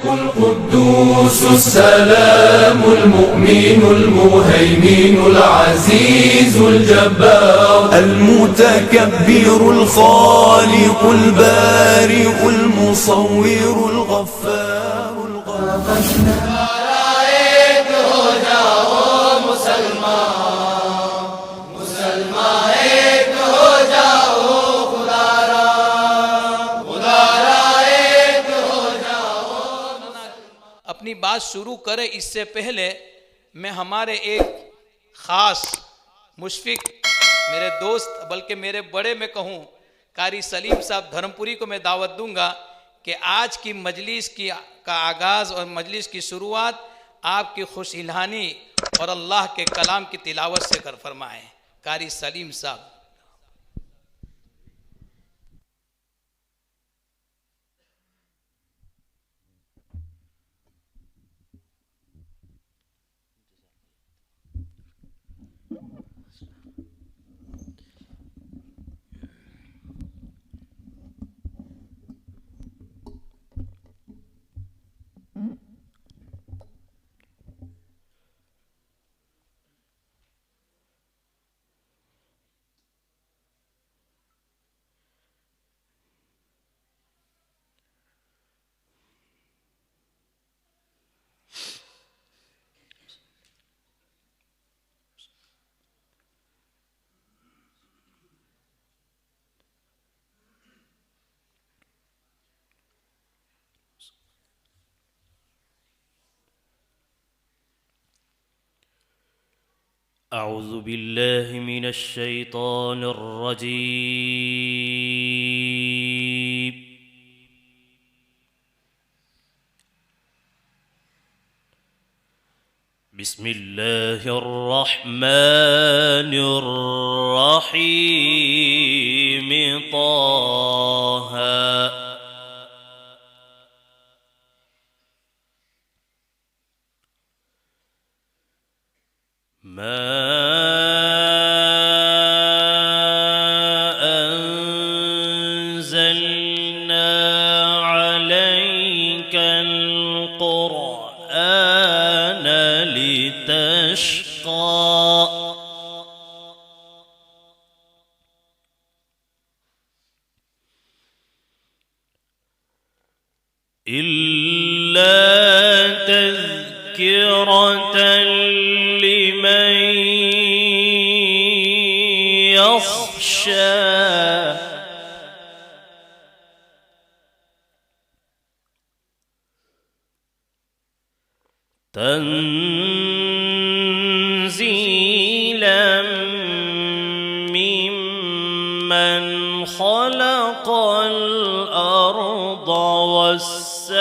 القدوس السلام المؤمن المهيمن العزيز الجبار المتكبر الخالق البارئ المصور الغفار अपनी बात शुरू करें इससे पहले मैं हमारे एक ख़ास मुशफिक मेरे दोस्त बल्कि मेरे बड़े में कहूँ कारी सलीम साहब धर्मपुरी को मैं दावत दूंगा कि आज की मजलिस का आगाज़ और मजलिस की शुरुआत आपकी खुश इल्हानी और अल्लाह के कलाम की तिलावत से कर फरमाएँ। कारी सलीम साहब। أعوذ بالله من الشيطان الرجيم. بسم الله الرحمن الرحيم. طه ما أنزلنا عليك القرآن لتشقى إلا تذكرة لمن يخشى تنزيلا ممن خلق الأرض والسماوات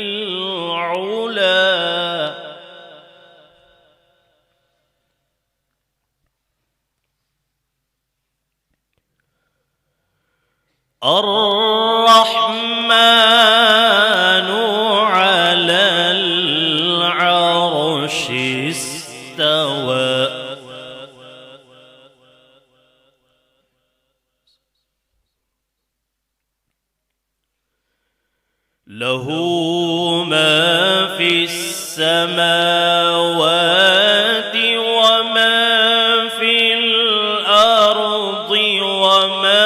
العلى الرحمن على العرش استوى له ما في السماوات وما في الأرض وما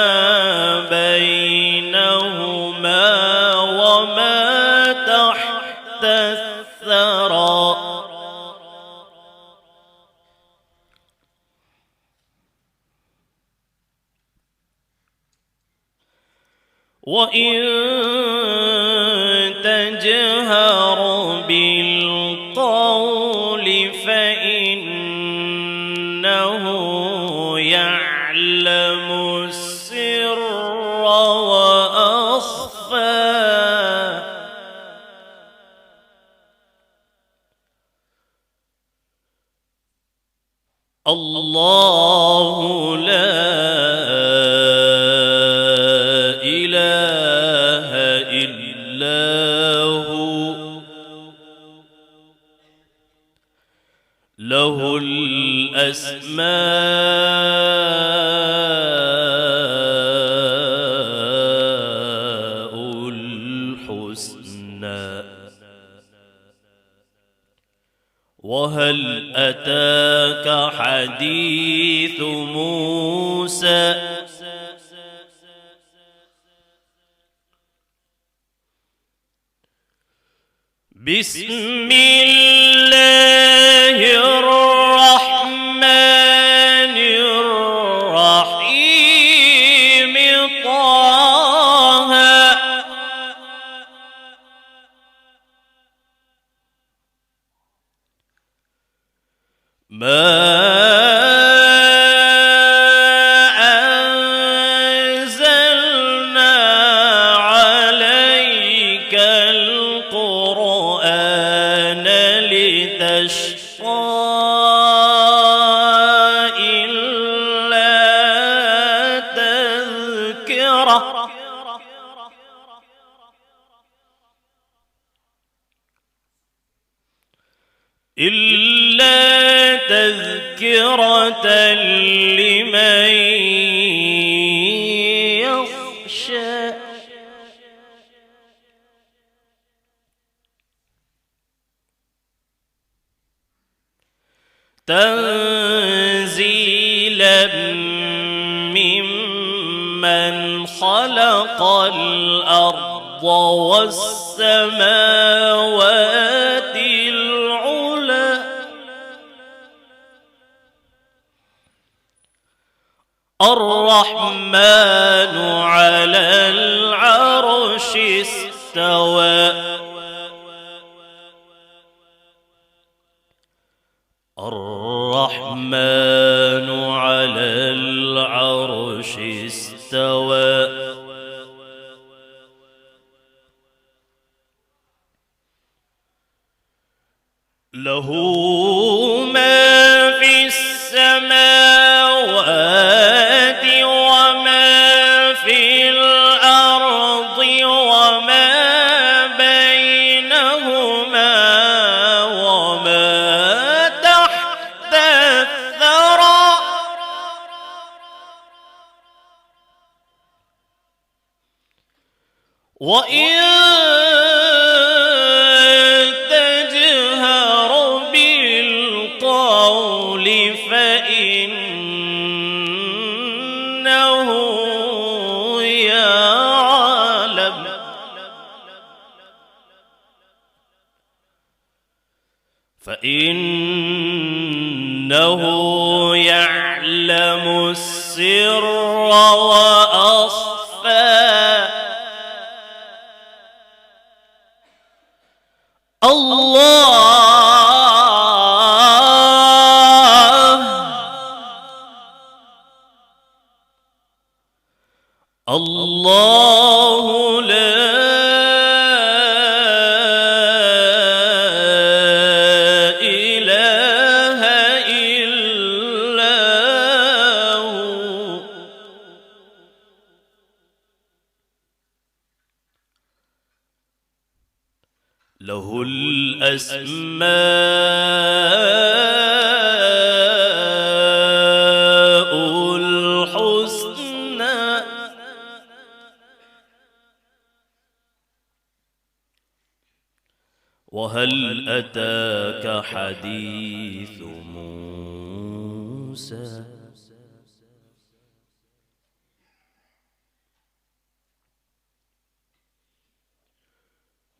بينهما وما تحت الثرى وإن تجهر بالقول فإنه يعلم السر وأخفى الله لا إله إلا هو له الأسماء وهل أتاك حديث موسى بسم الله الرحمن الرحيم طه ما أنزلنا عليك القرآن لتشقى إلا تذكرة لمن يخشى تنزيلا ممن خلق الأرض والسماوات العلى الرحمن على العرش استوى الرحمن على العرش استوى له ما في السماوات وما في الأرض وما بينهما وما تحت الثرى وإن تجهر بالقول فإنه يعلم السر وأخفى الله لا إله إلا هو له الأسماء الحسنى وهل أتاك حديث موسى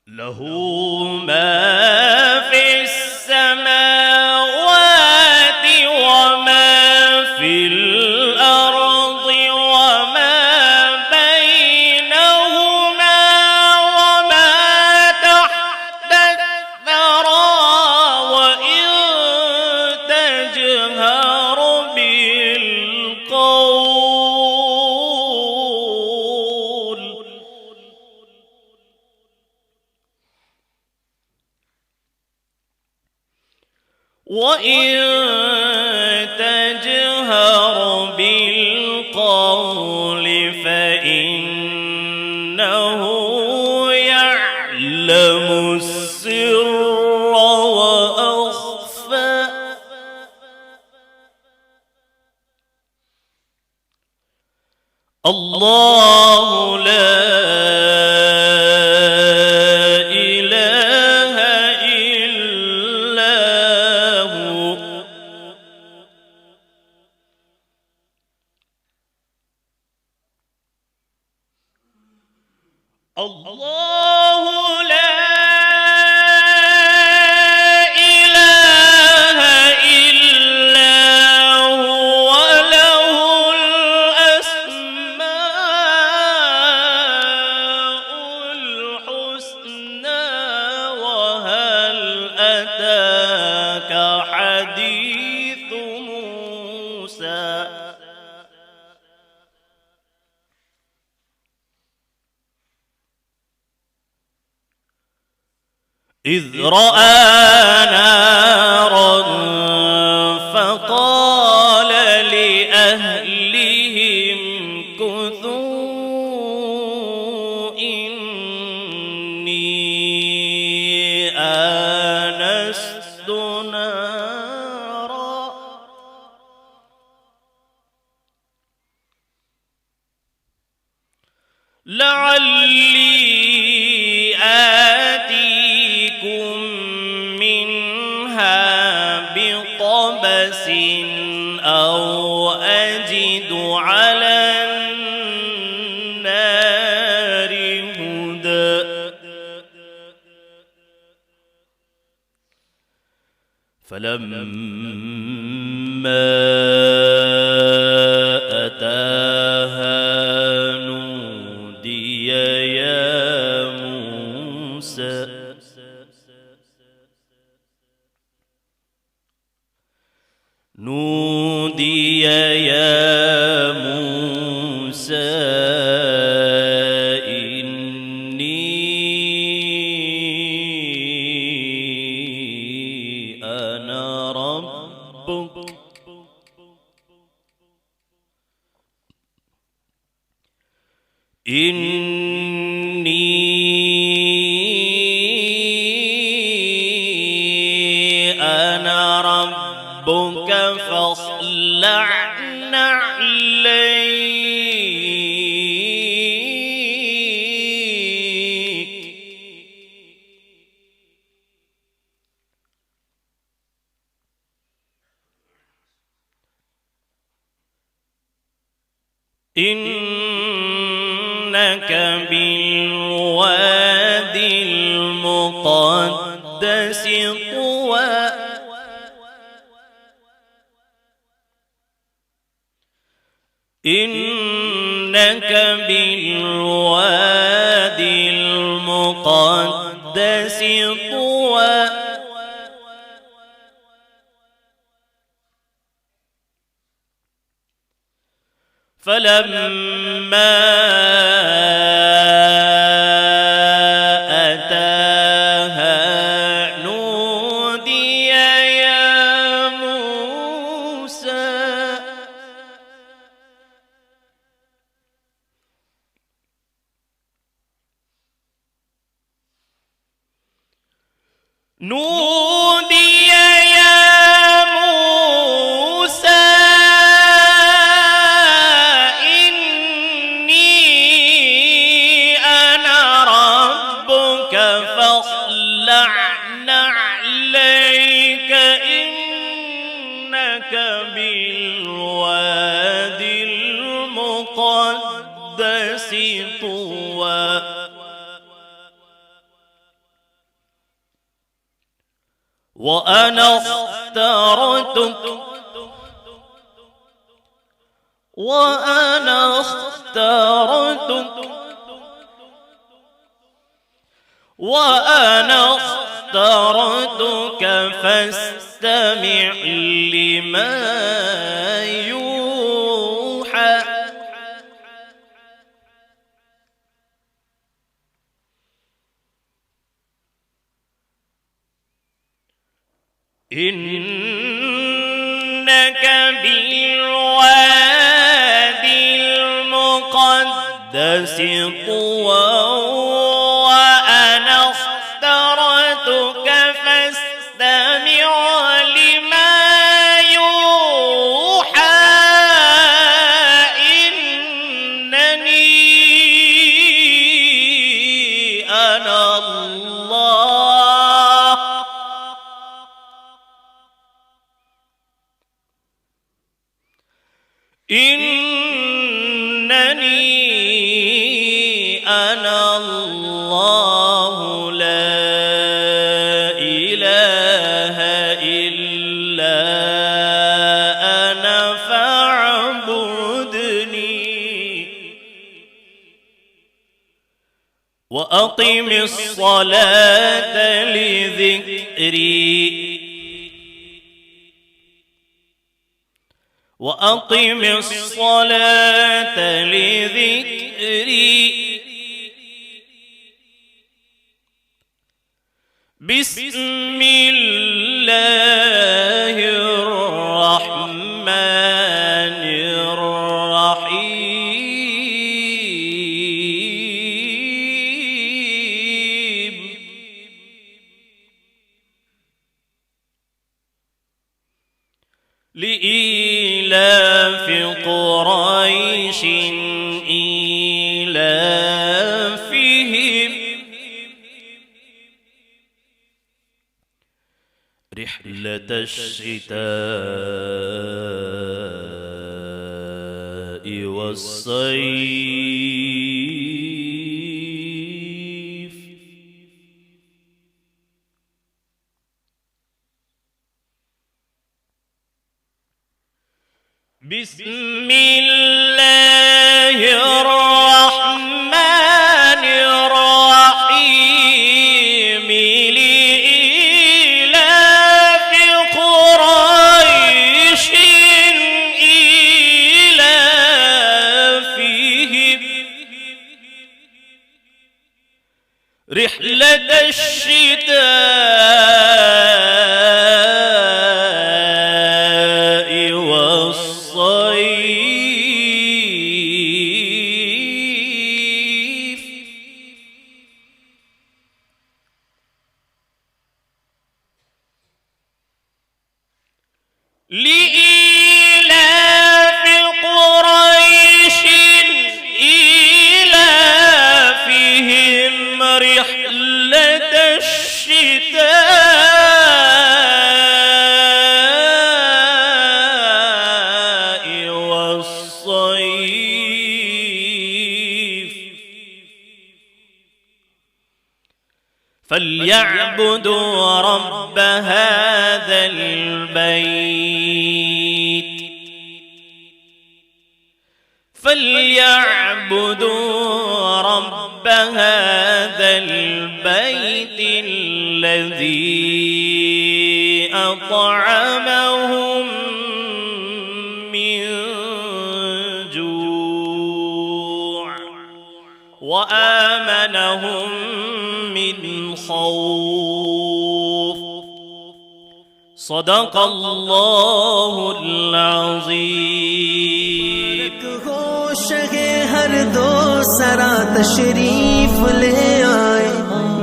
له ما في السماوات وما في الأرض وما بينهما وما تحت الثرى وإن تجهر بالقول وإن تجهر بالقول فإنه يعلم السر وأخفى الله لا إله الله لا إله إلا هو له الأسماء الحسنى وهل أتاك حديث موسى إذ رأى نارا فقال لأهلهم كثوا إني آنست نارا لعلي آتيكم منها بقبس أو أجد على النار هدى فلما أتاها نودي يا موسى نودي يا موسى إني أنا ربك إني أنا ربك فاصلع نعليك إنك بالوادي المقدس طوى إنك بالوادي المقدس طوى فلما أتاها نودي يا موسى نودي يا موسى إني أنا ربك فاخلع نعليك إنك بالوادي المقدس طوى وأنا اخترتك فاستمع لما يوحى إنك بالوادي المقدس طوى وأنا اخترتك فاستمع لما يوحى إنني أنا الله إنني أنا الله لا إله إلا أنا فاعبدني وأقم الصلاة لذكري وأقم الصلاة لذكري بسم الله الرحمن الرحيم لإيلاف قريش إيلافهم رحلة الشتاء والصيف بسم الله الرحمن الرحيم لإيلاف قريش إيلافهم رحلة الشتاء والصيف لإيلاف قريش إيلافهم رحلة الشتاء والصيف فليعبدوا رب هذا البيت فليعبدوا رب هذا البيت الذي أطعمهم من جوع وآمنهم من خوف صدق الله العظيم हो शगे हर दो सरा तशरीफ ले आए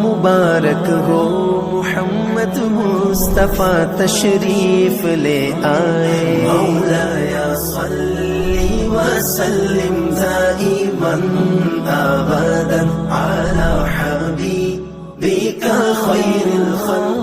मुबारक हो मोहम्मद मुस्तफा तशरीफ ले आए मौलाया सल्ली व सल्लिम दाइमन अबदन अला हबीबिका खैरिल खल्क़